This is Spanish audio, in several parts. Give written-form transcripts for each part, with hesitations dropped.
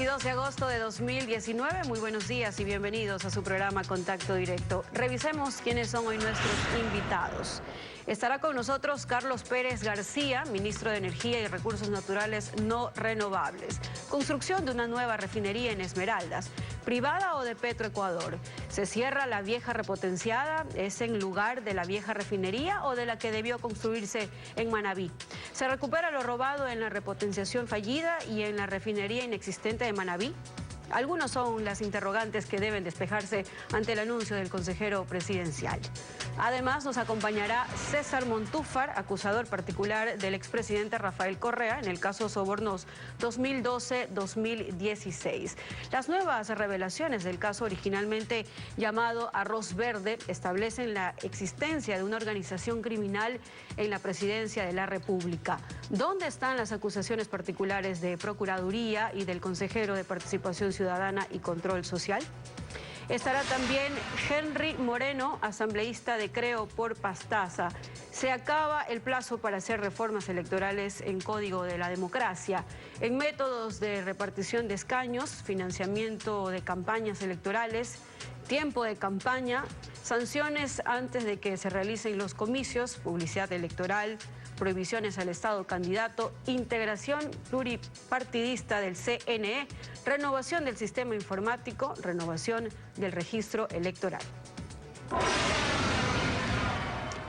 22 de agosto de 2019. Muy buenos días y bienvenidos a su programa Contacto Directo. Revisemos quiénes son hoy nuestros invitados. Estará con nosotros Carlos Pérez García, ministro de Energía y Recursos Naturales No Renovables. Construcción de una nueva refinería en Esmeraldas, privada o de Petroecuador. Se cierra la vieja repotenciada, ¿es en lugar de la vieja refinería o de la que debió construirse en Manabí? Se recupera lo robado en la repotenciación fallida y en la refinería inexistente de Manabí. Algunos son las interrogantes que deben despejarse ante el anuncio del consejero presidencial. Además, nos acompañará César Montúfar, acusador particular del expresidente Rafael Correa en el caso Sobornos 2012-2016. Las nuevas revelaciones del caso, originalmente llamado Arroz Verde, establecen la existencia de una organización criminal en la presidencia de la República. ¿Dónde están las acusaciones particulares de Procuraduría y del consejero de Participación Ciudadana y Control Social? Estará también Henry Moreno, asambleísta de Creo por Pastaza. Se acaba el plazo para hacer reformas electorales en Código de la Democracia, en métodos de repartición de escaños, financiamiento de campañas electorales, tiempo de campaña, sanciones antes de que se realicen los comicios, publicidad electoral, prohibiciones al Estado candidato, integración pluripartidista del CNE, renovación del sistema informático, renovación del registro electoral.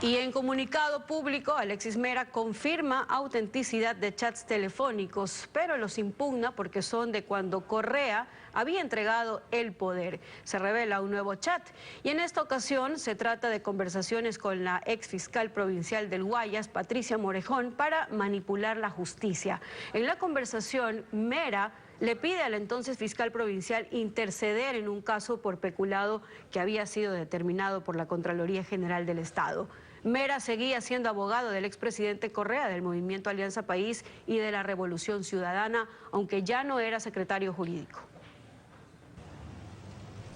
Y en comunicado público, Alexis Mera confirma autenticidad de chats telefónicos, pero los impugna porque son de cuando Correa había entregado el poder. Se revela un nuevo chat y en esta ocasión se trata de conversaciones con la ex fiscal provincial del Guayas, Patricia Morejón, para manipular la justicia. En la conversación, Mera le pide al entonces fiscal provincial interceder en un caso por peculado que había sido determinado por la Contraloría General del Estado. Mera seguía siendo abogado del expresidente Correa, del Movimiento Alianza País y de la Revolución Ciudadana, aunque ya no era secretario jurídico.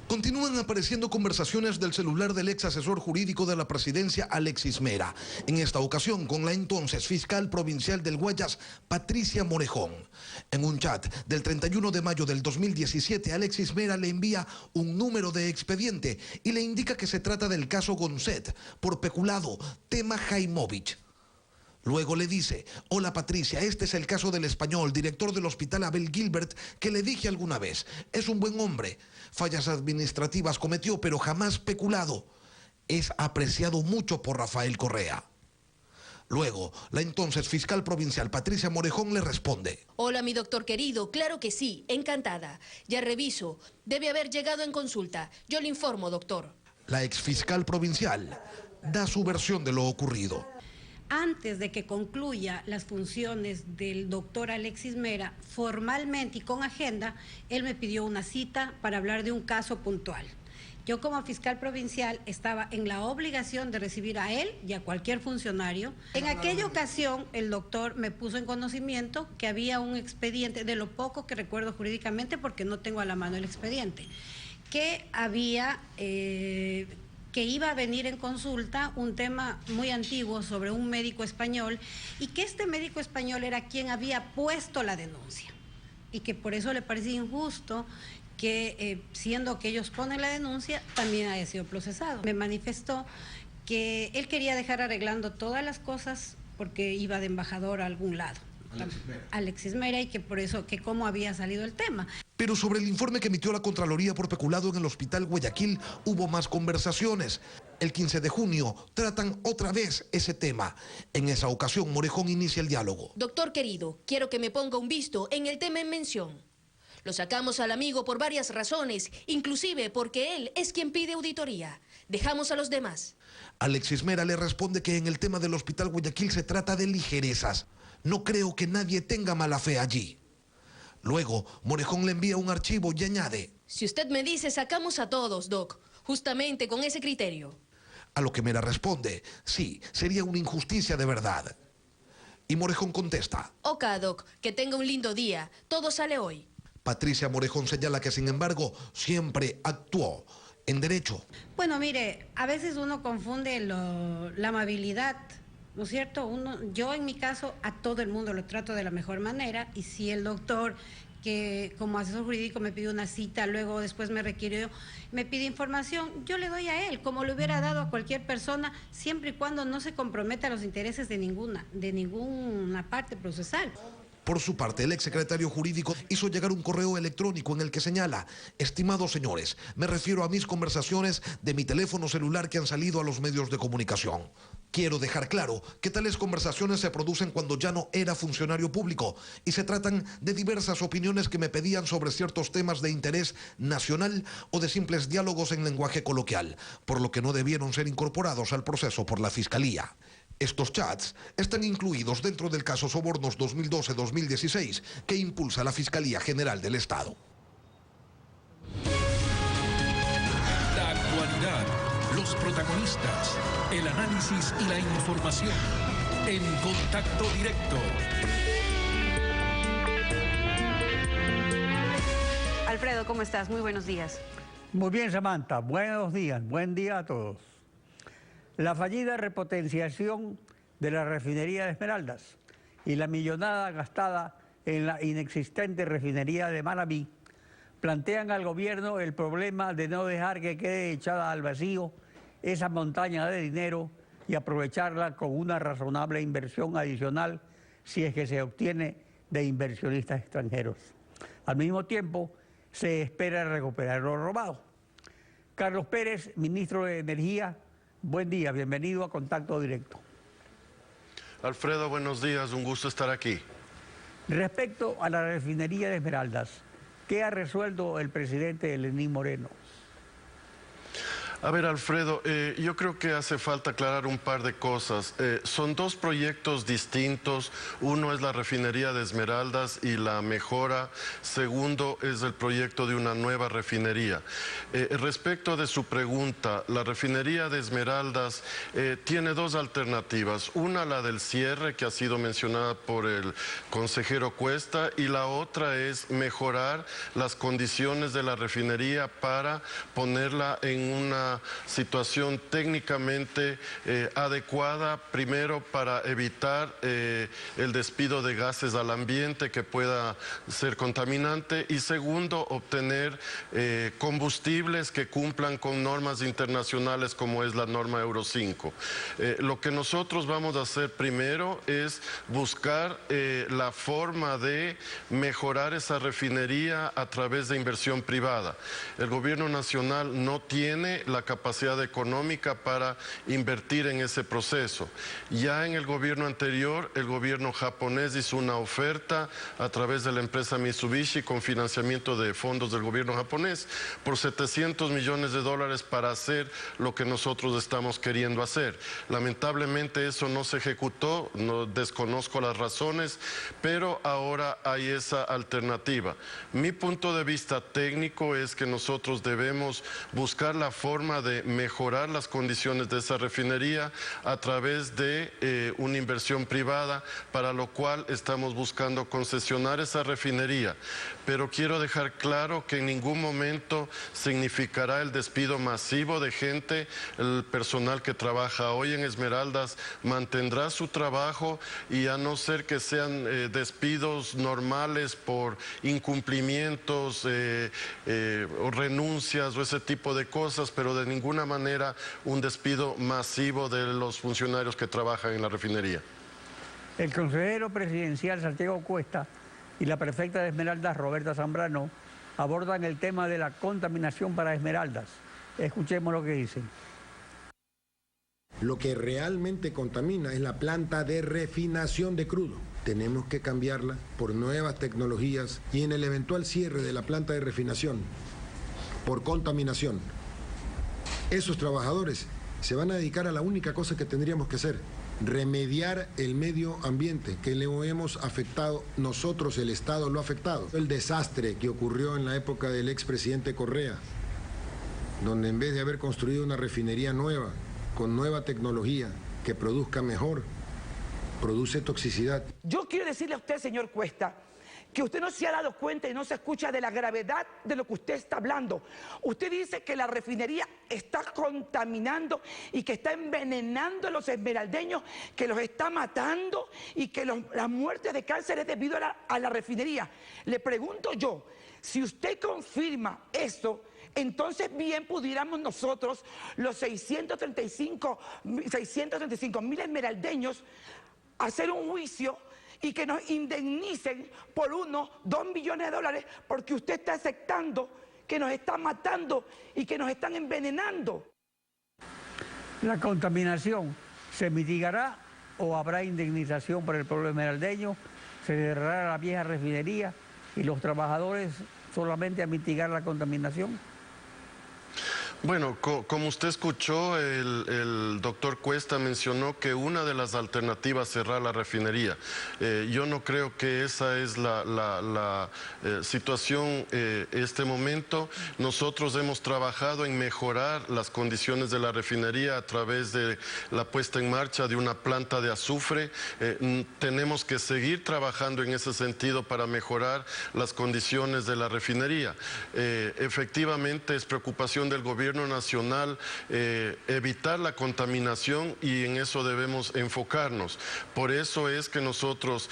Continúan apareciendo conversaciones del celular del ex asesor jurídico de la presidencia, Alexis Mera. En esta ocasión con la entonces fiscal provincial del Guayas, Patricia Morejón. En un chat del 31 de mayo del 2017, Alexis Mera le envía un número de expediente y le indica que se trata del caso Gonzet, por peculado, tema Jaimovich. Luego le dice: hola Patricia, este es el caso del español, director del hospital Abel Gilbert, que le dije alguna vez. Es un buen hombre. Fallas administrativas cometió, pero jamás peculado. Es apreciado mucho por Rafael Correa. Luego, la entonces fiscal provincial Patricia Morejón le responde: hola mi doctor querido, claro que sí, encantada. Ya reviso, debe haber llegado en consulta. Yo le informo, doctor. La exfiscal provincial da su versión de lo ocurrido. Antes de que concluya las funciones del doctor Alexis Mera, formalmente y con agenda, él me pidió una cita para hablar de un caso puntual. Yo como fiscal provincial estaba en la obligación de recibir a él y a cualquier funcionario. En aquella ocasión el doctor me puso en conocimiento que había un expediente, de lo poco que recuerdo jurídicamente porque no tengo a la mano el expediente, que había... que iba a venir en consulta un tema muy antiguo sobre un médico español y que este médico español era quien había puesto la denuncia y que por eso le parecía injusto que siendo que ellos ponen la denuncia también haya sido procesado. Me manifestó que él quería dejar arreglando todas las cosas porque iba de embajador a algún lado. Alexis Mera, y que por eso, que cómo había salido el tema. Pero sobre el informe que emitió la Contraloría por peculado en el Hospital Guayaquil hubo más conversaciones. El 15 de junio tratan otra vez ese tema. En esa ocasión Morejón inicia el diálogo. Doctor querido, quiero que me ponga un visto en el tema en mención. Lo sacamos al amigo por varias razones, inclusive porque él es quien pide auditoría. Dejamos a los demás. Alexis Mera le responde que en el tema del Hospital Guayaquil se trata de ligerezas. No creo que nadie tenga mala fe allí. Luego, Morejón le envía un archivo y añade: si usted me dice, sacamos a todos, Doc, justamente con ese criterio. A lo que Mera responde: sí, sería una injusticia de verdad. Y Morejón contesta: ok, Doc, que tenga un lindo día, todo sale hoy. Patricia Morejón señala que, sin embargo, siempre actuó en derecho. Bueno, mire, a veces uno confunde la amabilidad, ¿no es cierto? Yo en mi caso a todo el mundo lo trato de la mejor manera y si el doctor que como asesor jurídico me pidió una cita, luego después me requirió, me pide información, yo le doy a él, como le hubiera dado a cualquier persona, siempre y cuando no se comprometa los intereses de ninguna parte procesal. Por su parte, el exsecretario jurídico hizo llegar un correo electrónico en el que señala: estimados señores, me refiero a mis conversaciones de mi teléfono celular que han salido a los medios de comunicación. Quiero dejar claro que tales conversaciones se producen cuando ya no era funcionario público y se tratan de diversas opiniones que me pedían sobre ciertos temas de interés nacional o de simples diálogos en lenguaje coloquial, por lo que no debieron ser incorporados al proceso por la Fiscalía. Estos chats están incluidos dentro del caso Sobornos 2012-2016 que impulsa la Fiscalía General del Estado. La actualidad, los protagonistas, el análisis y la información en Contacto Directo. Alfredo, ¿cómo estás? Muy buenos días. Muy bien, Samantha. Buenos días. Buen día a todos. La fallida repotenciación de la refinería de Esmeraldas y la millonada gastada en la inexistente refinería de Manabí plantean al gobierno el problema de no dejar que quede echada al vacío esa montaña de dinero y aprovecharla con una razonable inversión adicional si es que se obtiene de inversionistas extranjeros. Al mismo tiempo, se espera recuperar lo robado. Carlos Pérez, ministro de Energía, buen día, bienvenido a Contacto Directo. Alfredo, buenos días, un gusto estar aquí. Respecto a la refinería de Esmeraldas, ¿qué ha resuelto el presidente Lenín Moreno? A ver, Alfredo, yo creo que hace falta aclarar un par de cosas. Son dos proyectos distintos. Uno es la refinería de Esmeraldas y la mejora. Segundo es el proyecto de una nueva refinería. Respecto de su pregunta, la refinería de Esmeraldas tiene dos alternativas. Una, la del cierre, que ha sido mencionada por el consejero Cuesta, y la otra es mejorar las condiciones de la refinería para ponerla en una situación técnicamente adecuada, primero para evitar el despido de gases al ambiente que pueda ser contaminante, y segundo, obtener combustibles que cumplan con normas internacionales como es la norma Euro 5. Lo que nosotros vamos a hacer primero es buscar la forma de mejorar esa refinería a través de inversión privada. El gobierno nacional no tiene la capacidad económica para invertir en ese proceso. Ya en el gobierno anterior, el gobierno japonés hizo una oferta a través de la empresa Mitsubishi con financiamiento de fondos del gobierno japonés por $700 millones para hacer lo que nosotros estamos queriendo hacer. Lamentablemente eso no se ejecutó, no desconozco las razones, pero ahora hay esa alternativa. Mi punto de vista técnico es que nosotros debemos buscar la forma de mejorar las condiciones de esa refinería a través de una inversión privada, para lo cual estamos buscando concesionar esa refinería. Pero quiero dejar claro que en ningún momento significará el despido masivo de gente. El personal que trabaja hoy en Esmeraldas mantendrá su trabajo, y a no ser que sean despidos normales por incumplimientos o renuncias o ese tipo de cosas, pero de ninguna manera un despido masivo de los funcionarios que trabajan en la refinería. El consejero presidencial Santiago Cuesta y la prefecta de Esmeraldas, Roberta Zambrano, abordan el tema de la contaminación para Esmeraldas. Escuchemos lo que dicen. Lo que realmente contamina es la planta de refinación de crudo. Tenemos que cambiarla por nuevas tecnologías, y en el eventual cierre de la planta de refinación por contaminación, esos trabajadores se van a dedicar a la única cosa que tendríamos que hacer: remediar el medio ambiente que le hemos afectado nosotros, el Estado lo ha afectado. El desastre que ocurrió en la época del expresidente Correa, donde en vez de haber construido una refinería nueva, con nueva tecnología que produzca mejor, produce toxicidad. Yo quiero decirle a usted, señor Cuesta, que usted no se ha dado cuenta y no se escucha de la gravedad de lo que usted está hablando. Usted dice que la refinería está contaminando y que está envenenando a los esmeraldeños, que los está matando y que las muertes de cáncer es debido a la refinería. Le pregunto yo, si usted confirma esto, entonces bien pudiéramos nosotros, los 635.000 esmeraldeños, hacer un juicio y que nos indemnicen por $1, 2 millones de dólares, porque usted está aceptando que nos están matando y que nos están envenenando. ¿La contaminación se mitigará o habrá indemnización para el pueblo esmeraldeño? ¿Se cerrará la vieja refinería y los trabajadores solamente a mitigar la contaminación? Bueno, como usted escuchó, el doctor Cuesta mencionó que una de las alternativas es cerrar la refinería. Yo no creo que esa es la situación este momento. Nosotros hemos trabajado en mejorar las condiciones de la refinería a través de la puesta en marcha de una planta de azufre. Tenemos que seguir trabajando en ese sentido para mejorar las condiciones de la refinería. Efectivamente, es preocupación del gobierno nacional evitar la contaminación y en eso debemos enfocarnos. Por eso es que nosotros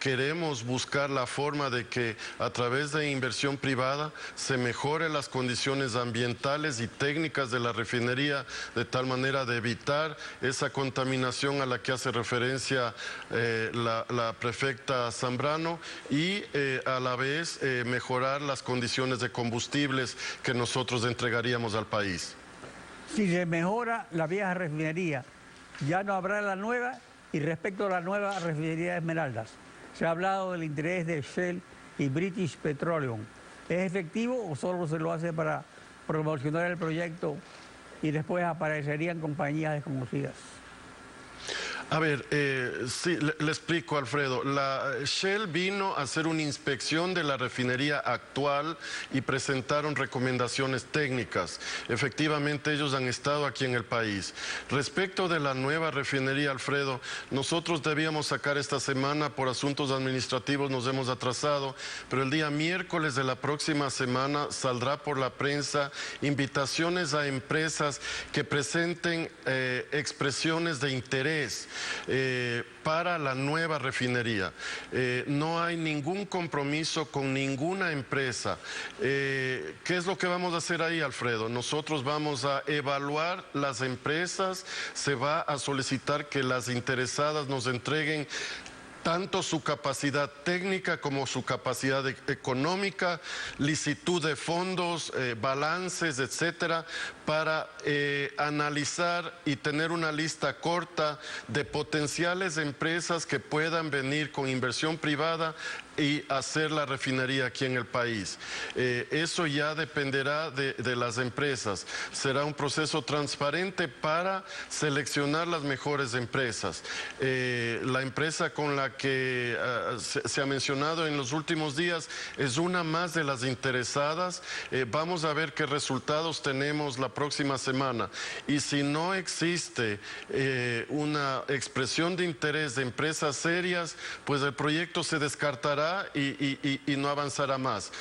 queremos buscar la forma de que a través de inversión privada se mejore las condiciones ambientales y técnicas de la refinería de tal manera de evitar esa contaminación a la que hace referencia la prefecta Zambrano y a la vez mejorar las condiciones de combustibles que nosotros entregaríamos al país. Si se mejora la vieja refinería, ya no habrá la nueva. Y respecto a la nueva refinería de Esmeraldas, se ha hablado del interés de Shell y British Petroleum. ¿Es efectivo o solo se lo hace para promocionar el proyecto y después aparecerían compañías desconocidas? A ver, sí, le explico, Alfredo. La Shell vino a hacer una inspección de la refinería actual y presentaron recomendaciones técnicas. Efectivamente, ellos han estado aquí en el país. Respecto de la nueva refinería, Alfredo, nosotros debíamos sacar esta semana, por asuntos administrativos nos hemos atrasado, pero el día miércoles de la próxima semana saldrá por la prensa invitaciones a empresas que presenten expresiones de interés para la nueva refinería. No hay ningún compromiso con ninguna empresa. ¿Qué es lo que vamos a hacer ahí, Alfredo? Nosotros vamos a evaluar las empresas, se va a solicitar que las interesadas nos entreguen tanto su capacidad técnica como su capacidad económica, licitud de fondos, balances, etcétera, para analizar y tener una lista corta de potenciales empresas que puedan venir con inversión privada y hacer la refinería aquí en el país. Eso ya dependerá de las empresas. Será un proceso transparente para seleccionar las mejores empresas. La empresa con la que se ha mencionado en los últimos días es una más de las interesadas. Vamos a ver qué resultados tenemos la próxima semana. Y si no existe una expresión de interés de empresas serias, pues el proyecto se descartará y no avanzará más.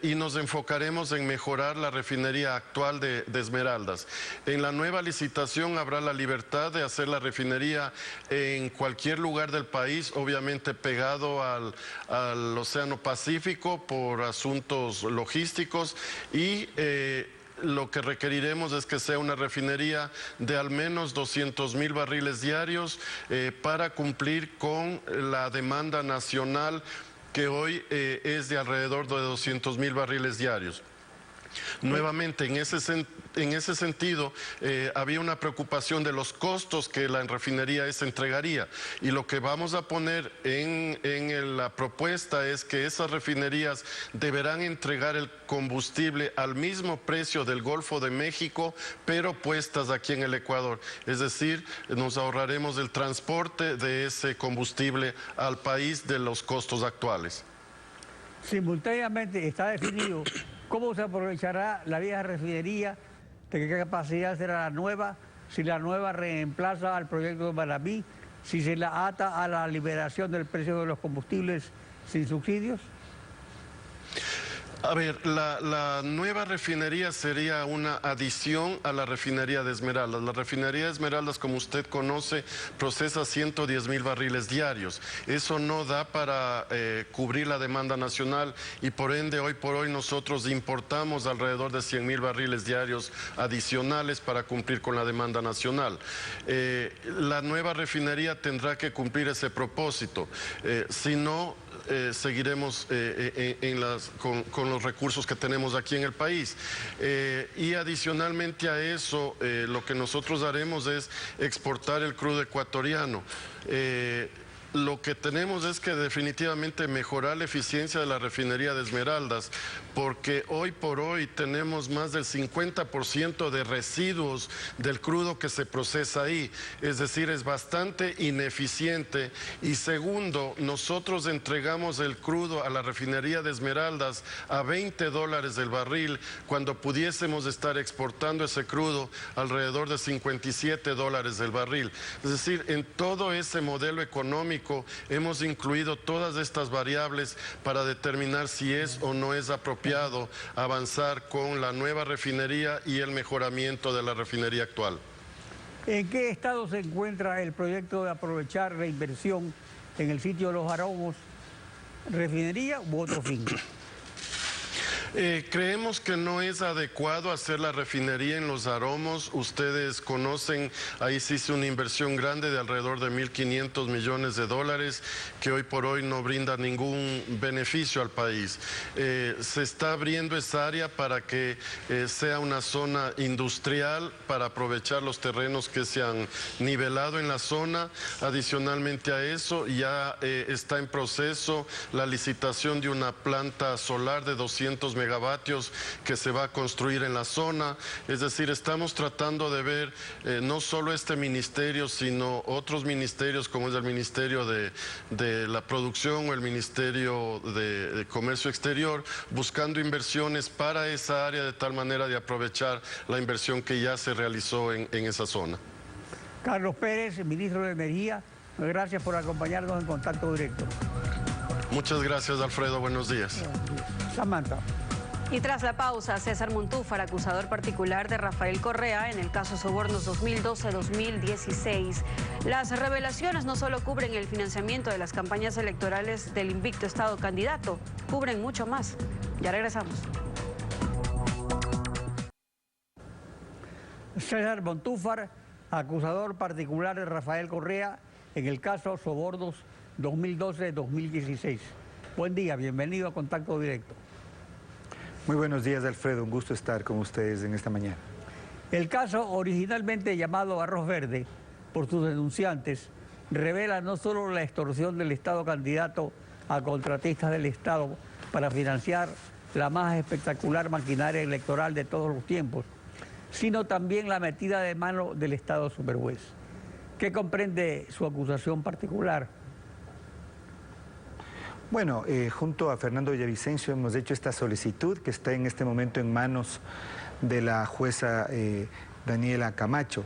Y nos enfocaremos en mejorar la refinería actual de Esmeraldas. En la nueva licitación habrá la libertad de hacer la refinería en cualquier lugar del país, obviamente pegado al Océano Pacífico por asuntos logísticos y lo que requeriremos es que sea una refinería de al menos 200.000 barriles diarios para cumplir con la demanda nacional que hoy es de alrededor de 200.000 barriles diarios. Nuevamente, en ese sentido, había una preocupación de los costos que la refinería entregaría. Y lo que vamos a poner en la propuesta es que esas refinerías deberán entregar el combustible al mismo precio del Golfo de México, pero puestas aquí en el Ecuador. Es decir, nos ahorraremos el transporte de ese combustible al país de los costos actuales. Simultáneamente está definido cómo se aprovechará la vieja refinería, de qué capacidad será la nueva, si la nueva reemplaza al proyecto de Manabí, si se la ata a la liberación del precio de los combustibles, sin subsidios? A ver, la nueva refinería sería una adición a la refinería de Esmeraldas. La refinería de Esmeraldas, como usted conoce, procesa 110,000 barriles diarios. Eso no da para cubrir la demanda nacional y por ende hoy por hoy nosotros importamos alrededor de 100,000 barriles diarios adicionales para cumplir con la demanda nacional. La nueva refinería tendrá que cumplir ese propósito. Si no, seguiremos con los recursos que tenemos aquí en el país. Y adicionalmente a eso, lo que nosotros haremos es exportar el crudo ecuatoriano. Lo que tenemos es que definitivamente mejorar la eficiencia de la refinería de Esmeraldas, porque hoy por hoy tenemos más del 50% de residuos del crudo que se procesa ahí, es decir, es bastante ineficiente. Y segundo, nosotros entregamos el crudo a la refinería de Esmeraldas a $20 el barril, cuando pudiésemos estar exportando ese crudo alrededor de $57 el barril. Es decir, en todo ese modelo económico hemos incluido todas estas variables para determinar si es o no es apropiado avanzar con la nueva refinería y el mejoramiento de la refinería actual. ¿En qué estado se encuentra el proyecto de aprovechar la inversión en el sitio de Los Aromos, refinería u otro fin? Creemos que no es adecuado hacer la refinería en Los Aromos. Ustedes conocen, ahí se hizo una inversión grande de alrededor de $1.500 millones que hoy por hoy no brinda ningún beneficio al país. Se está abriendo esa área para que sea una zona industrial para aprovechar los terrenos que se han nivelado en la zona. Adicionalmente a eso, ya está en proceso la licitación de una planta solar de 200 megavatios que se va a construir en la zona. Es decir, estamos tratando de ver no solo este ministerio, sino otros ministerios como es el Ministerio de la Producción o el Ministerio de Comercio Exterior, buscando inversiones para esa área de tal manera de aprovechar la inversión que ya se realizó en esa zona. Carlos Pérez, ministro de Energía, gracias por acompañarnos en Contacto Directo. Muchas gracias, Alfredo. Buenos días. Samantha. Y tras la pausa, César Montúfar, acusador particular de Rafael Correa en el caso Sobornos 2012-2016. Las revelaciones no solo cubren el financiamiento de las campañas electorales del invicto Estado candidato, cubren mucho más. Ya regresamos. César Montúfar, acusador particular de Rafael Correa en el caso Sobornos 2012-2016. Buen día, bienvenido a Contacto Directo. Muy buenos días, Alfredo. Un gusto estar con ustedes en esta mañana. El caso, originalmente llamado Arroz Verde por sus denunciantes, revela no solo la extorsión del Estado candidato a contratistas del Estado para financiar la más espectacular maquinaria electoral de todos los tiempos, sino también la metida de mano del Estado superjuez. ¿Qué comprende su acusación particular? Bueno, junto a Fernando Villavicencio hemos hecho esta solicitud que está en este momento en manos de la jueza Daniela Camacho.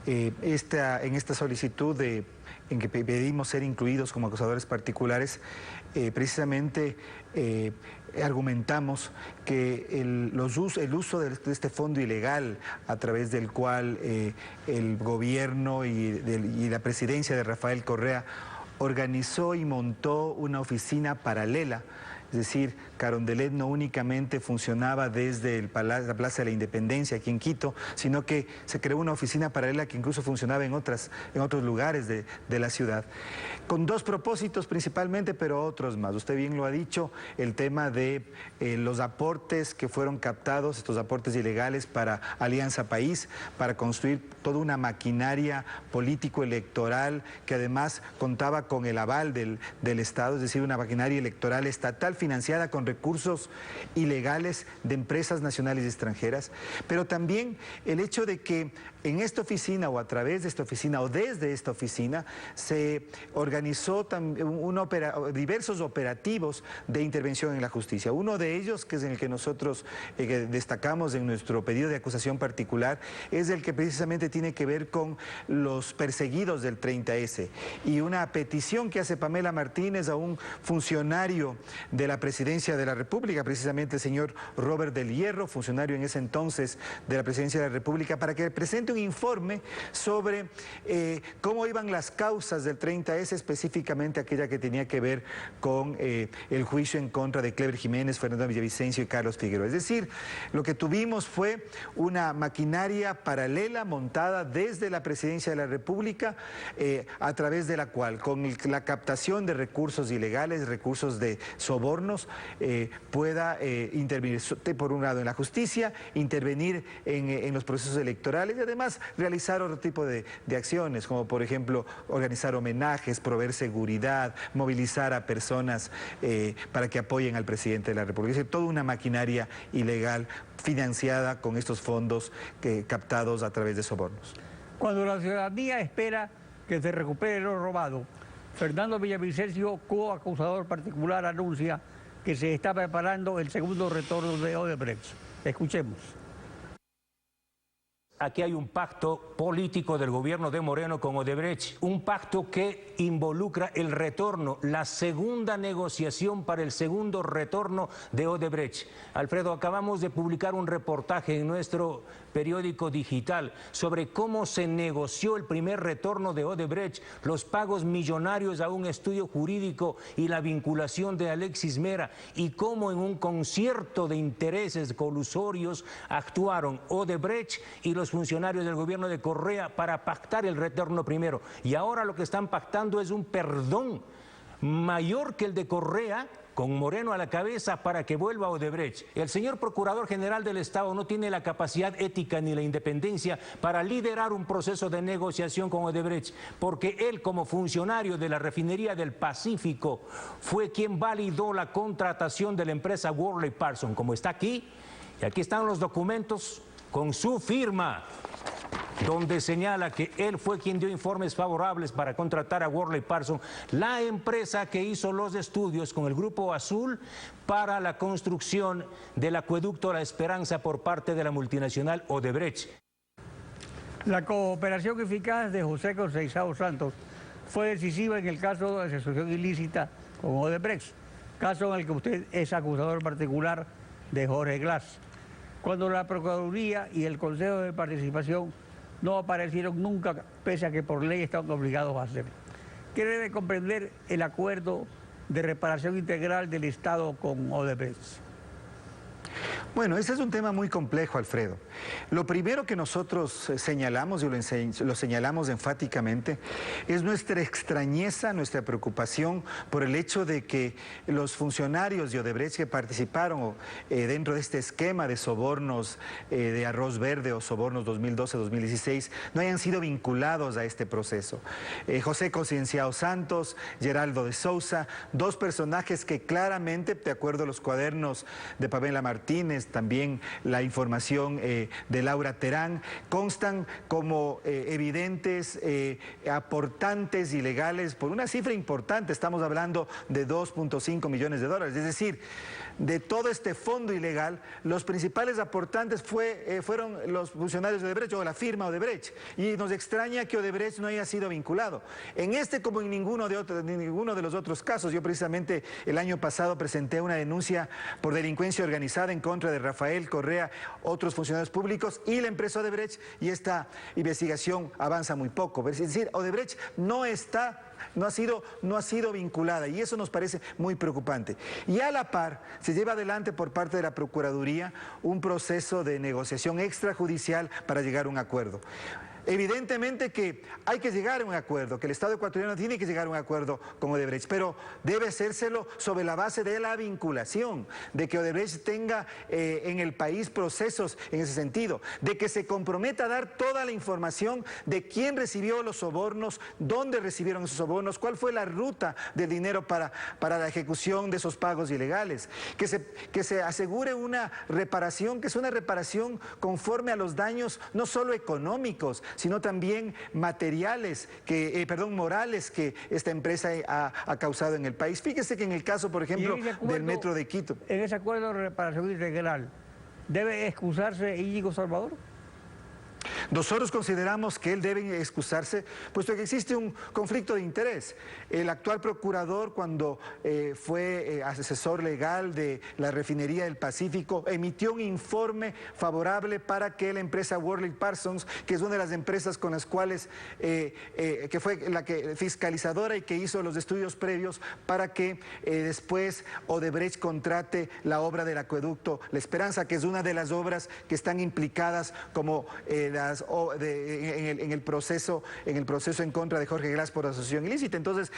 En esta solicitud en que pedimos ser incluidos como acusadores particulares, precisamente argumentamos que el uso de este fondo ilegal a través del cual el gobierno y la presidencia de Rafael Correa organizó y montó una oficina paralela. Es decir, Carondelet no únicamente funcionaba desde la Plaza de la Independencia aquí en Quito, sino que se creó una oficina paralela que incluso funcionaba en otros lugares de la ciudad, con dos propósitos principalmente, pero otros más. Usted bien lo ha dicho, el tema de los aportes que fueron captados, estos aportes ilegales para Alianza País, para construir toda una maquinaria político-electoral que además contaba con el aval del Estado, es decir, una maquinaria electoral estatal financiada con recursos ilegales de empresas nacionales y extranjeras, pero también el hecho de que en esta oficina o a través de esta oficina o desde esta oficina se organizó diversos operativos de intervención en la justicia. Uno de ellos, que es en el que nosotros destacamos en nuestro pedido de acusación particular, es el que precisamente tiene que ver con los perseguidos del 30S y una petición que hace Pamela Martínez a un funcionario de la Presidencia de la República, precisamente el señor Robert del Hierro, funcionario en ese entonces de la Presidencia de la República, para que presente un informe sobre cómo iban las causas del 30S, específicamente aquella que tenía que ver con el juicio en contra de Cleber Jiménez, Fernando Villavicencio y Carlos Figueroa. Es decir, lo que tuvimos fue una maquinaria paralela montada desde la Presidencia de la República, a través de la cual, con la captación de recursos ilegales, recursos de sobornos, pueda intervenir, por un lado, en la justicia, intervenir en los procesos electorales y además realizar otro tipo de acciones, como por ejemplo organizar homenajes, proveer seguridad, movilizar a personas para que apoyen al presidente de la República. Es decir, toda una maquinaria ilegal financiada con estos fondos captados a través de sobornos. Cuando la ciudadanía espera que se recupere lo robado, Fernando Villavicencio, coacusador particular, anuncia que se está preparando el segundo retorno de Odebrecht. Escuchemos. Aquí hay un pacto político del gobierno de Moreno con Odebrecht, un pacto que involucra el retorno, la segunda negociación para el segundo retorno de Odebrecht. Alfredo, acabamos de publicar un reportaje en nuestro periódico digital sobre cómo se negoció el primer retorno de Odebrecht, los pagos millonarios a un estudio jurídico y la vinculación de Alexis Mera, y cómo en un concierto de intereses colusorios actuaron Odebrecht y los funcionarios del gobierno de Correa para pactar el retorno primero. Y ahora lo que están pactando es un perdón mayor que el de Correa, con Moreno a la cabeza, para que vuelva a Odebrecht. El señor Procurador General del Estado no tiene la capacidad ética ni la independencia para liderar un proceso de negociación con Odebrecht, porque él, como funcionario de la refinería del Pacífico, fue quien validó la contratación de la empresa Worley Parsons, como está aquí, y aquí están los documentos con su firma, donde señala que él fue quien dio informes favorables para contratar a Worley Parsons, la empresa que hizo los estudios con el Grupo Azul para la construcción del acueducto La Esperanza por parte de la multinacional Odebrecht. La cooperación eficaz de José Conceizao Santos fue decisiva en el caso de asociación ilícita con Odebrecht, caso en el que usted es acusador particular de Jorge Glass, cuando la Procuraduría y el Consejo de Participación no aparecieron nunca, pese a que por ley estaban obligados a hacerlo. ¿Qué debe comprender el acuerdo de reparación integral del Estado con Odebrecht? Bueno, ese es un tema muy complejo, Alfredo. Lo primero que nosotros señalamos, y lo señalamos enfáticamente, es nuestra extrañeza, nuestra preocupación por el hecho de que los funcionarios de Odebrecht que participaron dentro de este esquema de sobornos de Arroz Verde o sobornos 2012-2016 no hayan sido vinculados a este proceso. José Conceizao Santos, Geraldo de Sousa, dos personajes que claramente, de acuerdo a los cuadernos de Pamela Martínez, también la información de Laura Terán, constan como evidentes aportantes ilegales por una cifra importante. Estamos hablando de 2.5 millones de dólares. Es decir, de todo este fondo ilegal, los principales aportantes fueron los funcionarios de Odebrecht o la firma Odebrecht. Y nos extraña que Odebrecht no haya sido vinculado. En este, como en ninguno de los otros casos, yo precisamente el año pasado presenté una denuncia por delincuencia organizada en contra de Rafael Correa, otros funcionarios públicos y la empresa Odebrecht, y esta investigación avanza muy poco. Es decir, Odebrecht no ha sido vinculada, y eso nos parece muy preocupante. Y a la par se lleva adelante por parte de la Procuraduría un proceso de negociación extrajudicial para llegar a un acuerdo. Evidentemente que hay que llegar a un acuerdo, que el Estado ecuatoriano tiene que llegar a un acuerdo con Odebrecht, pero debe hacérselo sobre la base de la vinculación, de que Odebrecht tenga en el país procesos en ese sentido, de que se comprometa a dar toda la información de quién recibió los sobornos, dónde recibieron esos sobornos, cuál fue la ruta del dinero para la ejecución de esos pagos ilegales, que se asegure una reparación, que es una reparación conforme a los daños no solo económicos, sino también materiales, morales que esta empresa ha causado en el país. Fíjese que en el caso, por ejemplo, del Metro de Quito. En ese acuerdo de reparación integral, ¿debe excusarse Íñigo Salvador? Nosotros consideramos que él debe excusarse, puesto que existe un conflicto de interés. El actual procurador, cuando fue asesor legal de la refinería del Pacífico, emitió un informe favorable para que la empresa Worley Parsons, que es una de las empresas con las cuales, que fue la fiscalizadora y que hizo los estudios previos para que después Odebrecht contrate la obra del acueducto La Esperanza, que es una de las obras que están implicadas como en el proceso en contra de Jorge Glass por asociación ilícita. Entonces,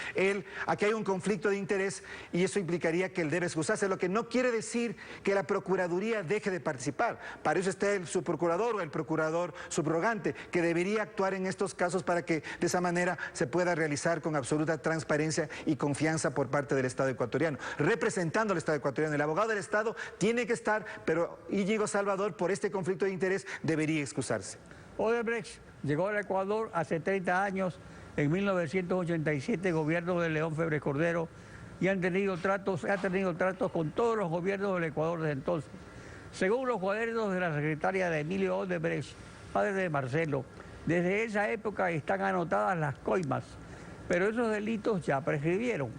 aquí hay un conflicto de interés y eso implicaría que él debe excusarse, lo que no quiere decir que la Procuraduría deje de participar. Para eso está el subprocurador o el procurador subrogante, que debería actuar en estos casos para que de esa manera se pueda realizar con absoluta transparencia y confianza por parte del Estado ecuatoriano, representando al Estado ecuatoriano. El abogado del Estado tiene que estar, pero Íñigo Salvador, por este conflicto de interés, debería excusarse. Odebrecht llegó al Ecuador hace 30 años, en 1987, gobierno de León Febres Cordero, y ha tenido tratos con todos los gobiernos del Ecuador desde entonces. Según los cuadernos de la secretaria de Emilio Odebrecht, padre de Marcelo, desde esa época están anotadas las coimas, pero esos delitos ya prescribieron.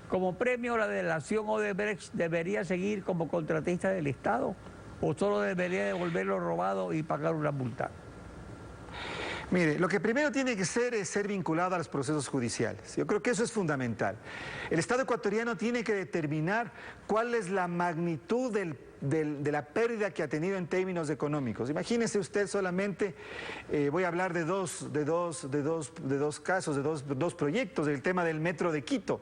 Como premio, la delación Odebrecht debería seguir como contratista del Estado o solo debería devolver lo robado y pagar una multa. Mire, lo que primero tiene que ser es ser vinculado a los procesos judiciales. Yo creo que eso es fundamental. El Estado ecuatoriano tiene que determinar cuál es la magnitud de la pérdida que ha tenido en términos económicos. Imagínese usted solamente, voy a hablar de dos casos, de dos proyectos, el tema del Metro de Quito.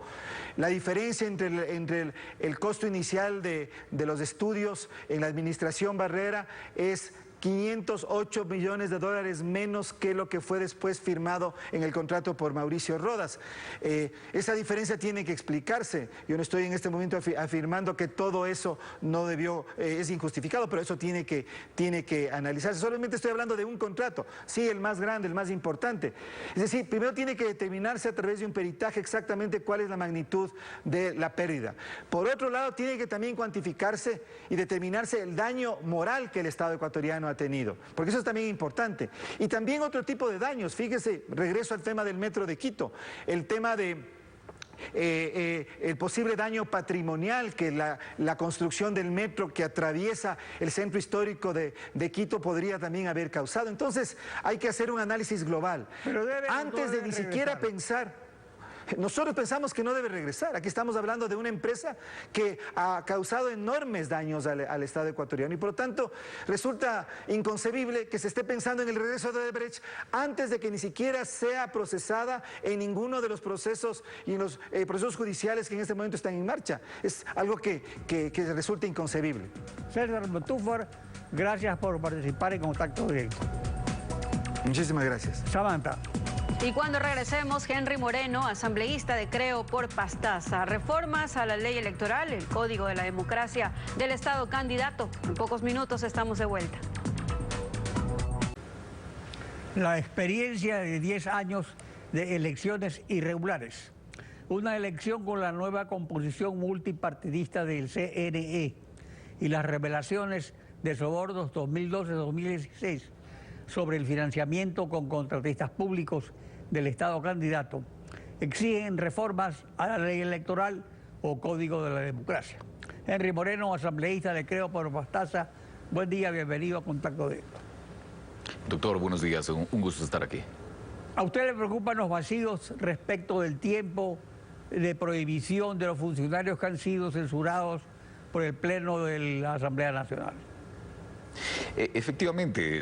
La diferencia entre el costo inicial de los estudios en la administración Barrera es 508 millones de dólares menos que lo que fue después firmado en el contrato por Mauricio Rodas. Esa diferencia tiene que explicarse. Yo no estoy en este momento afirmando que todo eso no debió, es injustificado, pero eso tiene que analizarse. Solamente estoy hablando de un contrato, sí, el más grande, el más importante. Es decir, primero tiene que determinarse a través de un peritaje exactamente cuál es la magnitud de la pérdida. Por otro lado, tiene que también cuantificarse y determinarse el daño moral que el Estado ecuatoriano ha tenido, porque eso es también importante. Y también otro tipo de daños, fíjese, regreso al tema del Metro de Quito, el tema de el posible daño patrimonial que la construcción del metro que atraviesa el centro histórico de Quito podría también haber causado. Entonces hay que hacer un análisis global. Pero antes de ni siquiera pensar. Nosotros pensamos que no debe regresar. Aquí estamos hablando de una empresa que ha causado enormes daños al Estado ecuatoriano y por lo tanto resulta inconcebible que se esté pensando en el regreso de Odebrecht antes de que ni siquiera sea procesada en ninguno de los procesos y en los procesos judiciales que en este momento están en marcha. Es algo que resulta inconcebible. César Montúfar, gracias por participar en Contacto Directo. Muchísimas gracias. Samantha. Y cuando regresemos, Henry Moreno, asambleísta de Creo por Pastaza. Reformas a la ley electoral, el Código de la Democracia del Estado candidato. En pocos minutos estamos de vuelta. La experiencia de 10 años de elecciones irregulares. Una elección con la nueva composición multipartidista del CNE y las revelaciones de sobornos 2012-2016 sobre el financiamiento con contratistas públicos del Estado candidato, exigen reformas a la ley electoral o Código de la Democracia. Henry Moreno, asambleísta de Creo por Pastaza, buen día, bienvenido a Contacto Directo. Doctor, buenos días, un gusto estar aquí. ¿A usted le preocupan los vacíos respecto del tiempo de prohibición de los funcionarios que han sido censurados por el Pleno de la Asamblea Nacional? Efectivamente,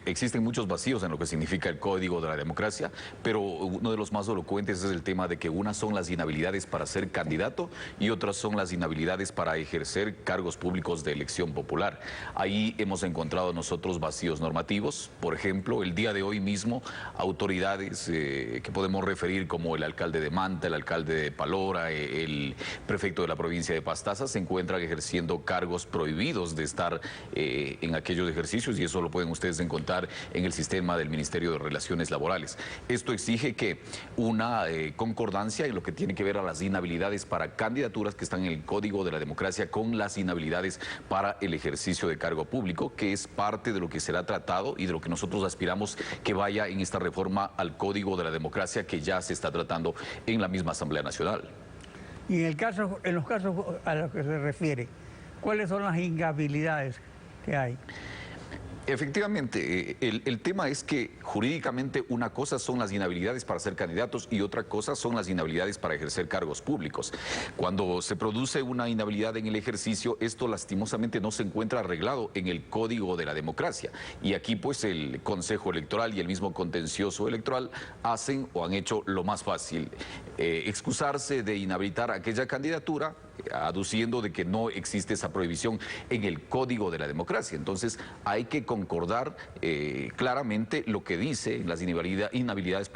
existen muchos vacíos en lo que significa el Código de la Democracia, pero uno de los más elocuentes es el tema de que unas son las inhabilidades para ser candidato y otras son las inhabilidades para ejercer cargos públicos de elección popular. Ahí hemos encontrado nosotros vacíos normativos. Por ejemplo, el día de hoy mismo, autoridades que podemos referir como el alcalde de Manta, el alcalde de Palora, el prefecto de la provincia de Pastaza, se encuentran ejerciendo cargos prohibidos de estar en aquellos ejercicios, y eso lo pueden ustedes encontrar en el sistema del Ministerio de Relaciones Laborales. Esto exige que una concordancia en lo que tiene que ver a las inhabilidades para candidaturas que están en el Código de la Democracia con las inhabilidades para el ejercicio de cargo público, que es parte de lo que será tratado y de lo que nosotros aspiramos que vaya en esta reforma al Código de la Democracia que ya se está tratando en la misma Asamblea Nacional. Y en los casos a los que se refiere, ¿cuáles son las inhabilidades que hay? Efectivamente, el tema es que jurídicamente una cosa son las inhabilidades para ser candidatos y otra cosa son las inhabilidades para ejercer cargos públicos. Cuando se produce una inhabilidad en el ejercicio, esto lastimosamente no se encuentra arreglado en el Código de la Democracia. Y aquí pues el Consejo Electoral y el mismo contencioso electoral hacen o han hecho lo más fácil, excusarse de inhabilitar aquella candidatura, aduciendo de que no existe esa prohibición en el Código de la Democracia. Entonces hay que concordar claramente lo que dice las inhabilidades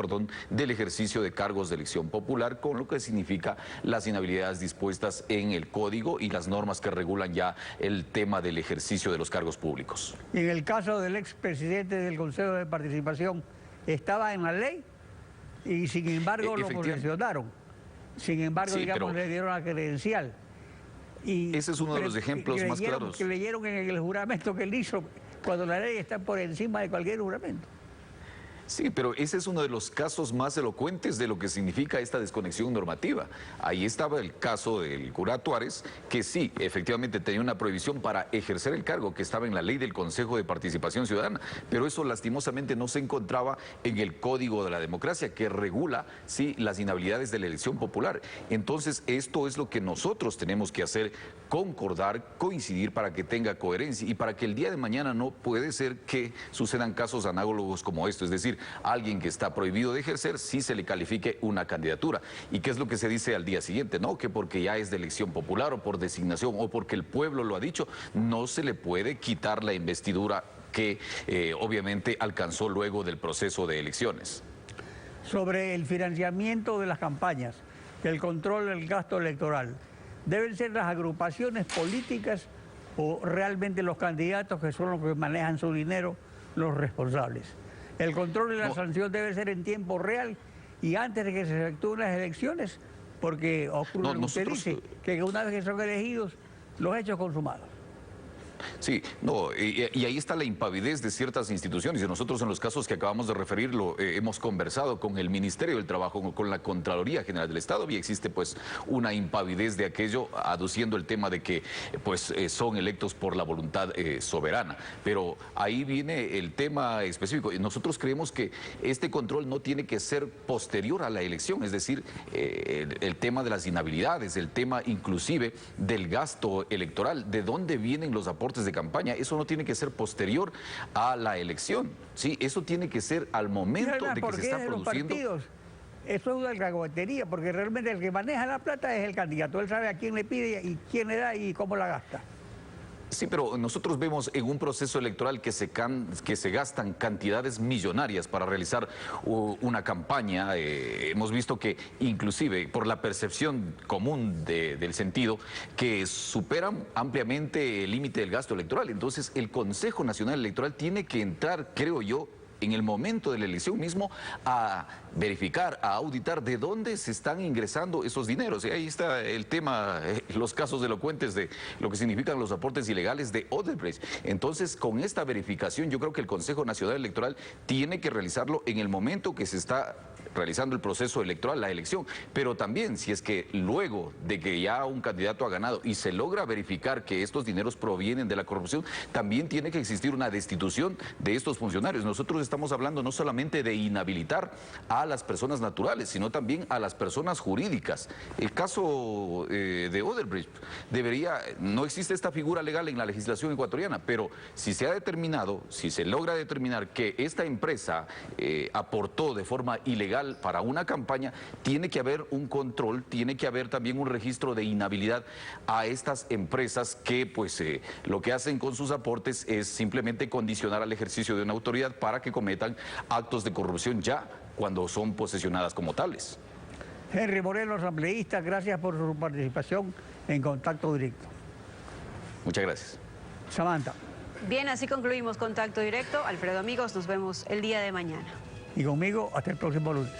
del ejercicio de cargos de elección popular con lo que significa las inhabilidades dispuestas en el Código y las normas que regulan ya el tema del ejercicio de los cargos públicos. Y en el caso del expresidente del Consejo de Participación, ¿estaba en la ley? Y sin embargo lo posesionaron. Sin embargo, sí, digamos, le dieron la credencial. Y ese es uno de los ejemplos más claros. Que leyeron en el juramento que él hizo, cuando la ley está por encima de cualquier juramento. Sí, pero ese es uno de los casos más elocuentes de lo que significa esta desconexión normativa. Ahí estaba el caso del cura Tuárez, que sí, efectivamente tenía una prohibición para ejercer el cargo que estaba en la ley del Consejo de Participación Ciudadana, pero eso lastimosamente no se encontraba en el Código de la Democracia, que regula, sí, las inhabilidades de la elección popular. Entonces, esto es lo que nosotros tenemos que hacer, concordar, coincidir para que tenga coherencia y para que el día de mañana no puede ser que sucedan casos análogos como esto, es decir, alguien que está prohibido de ejercer, sí se le califique una candidatura. ¿Y qué es lo que se dice al día siguiente? No, que porque ya es de elección popular o por designación o porque el pueblo lo ha dicho, no se le puede quitar la investidura que obviamente alcanzó luego del proceso de elecciones. Sobre el financiamiento de las campañas, el control del gasto electoral, ¿deben ser las agrupaciones políticas o realmente los candidatos, que son los que manejan su dinero, los responsables? El control y la sanción debe ser en tiempo real y antes de que se efectúen las elecciones, porque ocurre lo que usted dice, que una vez que son elegidos, los hechos consumados. Sí, no, y ahí está la impavidez de ciertas instituciones, y nosotros en los casos que acabamos de referirlo hemos conversado con el Ministerio del Trabajo, con la Contraloría General del Estado, y existe pues una impavidez de aquello, aduciendo el tema de que pues son electos por la voluntad soberana. Pero ahí viene el tema específico, y nosotros creemos que este control no tiene que ser posterior a la elección, es decir, el tema de las inhabilidades, el tema inclusive del gasto electoral, de dónde vienen los aportes de campaña, eso no tiene que ser posterior a la elección, ¿sí? Eso tiene que ser al momento de que se está produciendo. Eso es una alcahuetería, porque realmente el que maneja la plata es el candidato, él sabe a quién le pide y quién le da y cómo la gasta. Sí, pero nosotros vemos en un proceso electoral que se gastan cantidades millonarias para realizar una campaña. Hemos visto que inclusive por la percepción común del sentido, que superan ampliamente el límite del gasto electoral. Entonces el Consejo Nacional Electoral tiene que entrar, creo yo, en el momento de la elección mismo, a verificar, a auditar de dónde se están ingresando esos dineros. Y ahí está el tema, los casos elocuentes de lo que significan los aportes ilegales de Odebrecht. Entonces, con esta verificación, yo creo que el Consejo Nacional Electoral tiene que realizarlo en el momento que se está realizando el proceso electoral, la elección, pero también si es que luego de que ya un candidato ha ganado y se logra verificar que estos dineros provienen de la corrupción, también tiene que existir una destitución de estos funcionarios. Nosotros estamos hablando no solamente de inhabilitar a las personas naturales, sino también a las personas jurídicas. El caso de Odebrecht no existe esta figura legal en la legislación ecuatoriana, pero si se ha determinado, si se logra determinar que esta empresa aportó de forma ilegal para una campaña, tiene que haber un control, tiene que haber también un registro de inhabilidad a estas empresas que pues lo que hacen con sus aportes es simplemente condicionar al ejercicio de una autoridad para que cometan actos de corrupción ya cuando son posesionadas como tales. Henry Moreno, asambleísta, gracias por su participación en Contacto Directo. Muchas gracias. Samantha. Bien, así concluimos Contacto Directo. Alfredo, amigos, nos vemos el día de mañana. Y conmigo hasta el próximo lunes.